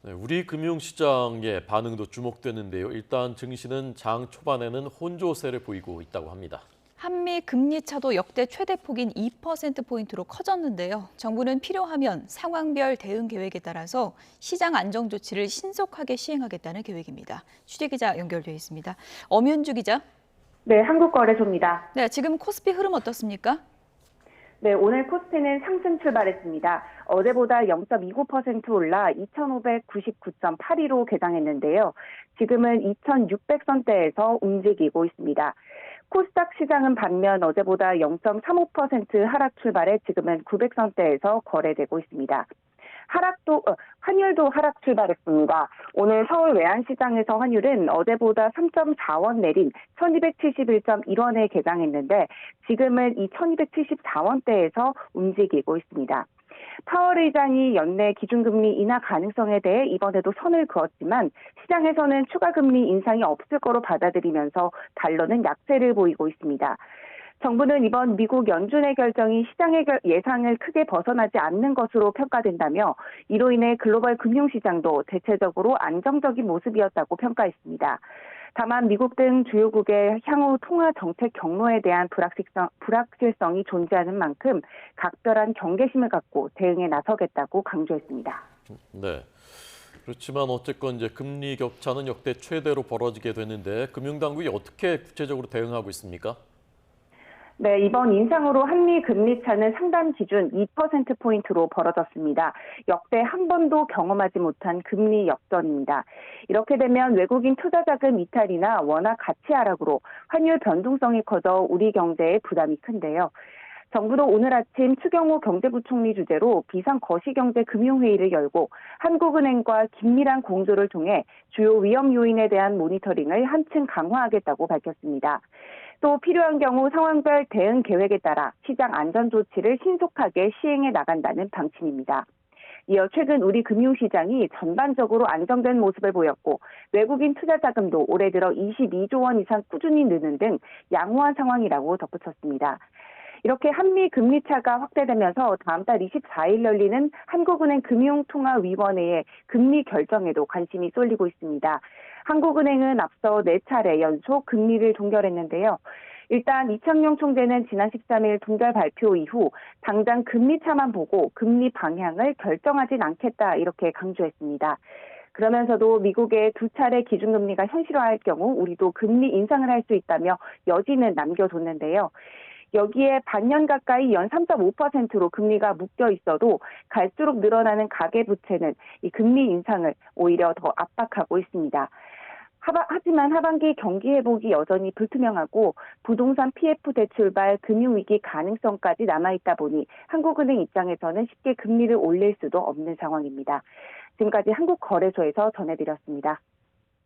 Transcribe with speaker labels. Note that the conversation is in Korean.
Speaker 1: 네, 우리 금융시장의 반응도 주목되는데요. 일단 증시는 장 초반에는 혼조세를 보이고 있다고 합니다.
Speaker 2: 한미 금리 차도 역대 최대폭인 2%포인트로 커졌는데요. 정부는 필요하면 상황별 대응 계획에 따라서 시장 안정 조치를 신속하게 시행하겠다는 계획입니다. 취재기자 연결돼 있습니다. 엄윤주 기자.
Speaker 3: 네, 한국거래소입니다.
Speaker 2: 네, 지금 코스피 흐름 어떻습니까?
Speaker 3: 네, 오늘 코스피는 상승 출발했습니다. 어제보다 0.29% 올라 2,599.82로 개장했는데요. 지금은 2,600선대에서 움직이고 있습니다. 코스닥 시장은 반면 어제보다 0.35% 하락 출발해 지금은 900선대에서 거래되고 있습니다. 환율도 하락 출발했습니다. 오늘 서울 외환시장에서 환율은 어제보다 3.4원 내린 1271.1원에 개장했는데 지금은 이 1274원대에서 움직이고 있습니다. 파월 의장이 연내 기준금리 인하 가능성에 대해 이번에도 선을 그었지만 시장에서는 추가 금리 인상이 없을 거로 받아들이면서 달러는 약세를 보이고 있습니다. 정부는 이번 미국 연준의 결정이 시장의 예상을 크게 벗어나지 않는 것으로 평가된다며 이로 인해 글로벌 금융시장도 대체적으로 안정적인 모습이었다고 평가했습니다. 다만 미국 등 주요국의 향후 통화 정책 경로에 대한 불확실성이 존재하는 만큼 각별한 경계심을 갖고 대응에 나서겠다고 강조했습니다.
Speaker 1: 네. 그렇지만 어쨌건 이제 금리 격차는 역대 최대로 벌어지게 되는데 금융당국이 어떻게 구체적으로 대응하고 있습니까?
Speaker 3: 네, 이번 인상으로 한미 금리 차는 상단 기준 2%포인트로 벌어졌습니다. 역대 한 번도 경험하지 못한 금리 역전입니다. 이렇게 되면 외국인 투자자금 이탈이나 원화 가치 하락으로 환율 변동성이 커져 우리 경제에 부담이 큰데요. 정부도 오늘 아침 추경호 경제부총리 주재로 비상거시경제금융회의를 열고 한국은행과 긴밀한 공조를 통해 주요 위험 요인에 대한 모니터링을 한층 강화하겠다고 밝혔습니다. 또 필요한 경우 상황별 대응 계획에 따라 시장 안전 조치를 신속하게 시행해 나간다는 방침입니다. 이어 최근 우리 금융시장이 전반적으로 안정된 모습을 보였고 외국인 투자 자금도 올해 들어 22조 원 이상 꾸준히 느는 등 양호한 상황이라고 덧붙였습니다. 이렇게 한미 금리 차가 확대되면서 다음 달 24일 열리는 한국은행 금융통화위원회의 금리 결정에도 관심이 쏠리고 있습니다. 한국은행은 앞서 4차례 연속 금리를 동결했는데요. 일단 이창용 총재는 지난 13일 동결 발표 이후 당장 금리 차만 보고 금리 방향을 결정하진 않겠다 이렇게 강조했습니다. 그러면서도 미국의 2차례 기준금리가 현실화할 경우 우리도 금리 인상을 할 수 있다며 여지는 남겨뒀는데요. 여기에 반년 가까이 연 3.5%로 금리가 묶여 있어도 갈수록 늘어나는 가계부채는 이 금리 인상을 오히려 더 압박하고 있습니다. 하지만 하반기 경기 회복이 여전히 불투명하고 부동산 PF 대출발 금융위기 가능성까지 남아있다 보니 한국은행 입장에서는 쉽게 금리를 올릴 수도 없는 상황입니다. 지금까지 한국거래소에서 전해드렸습니다.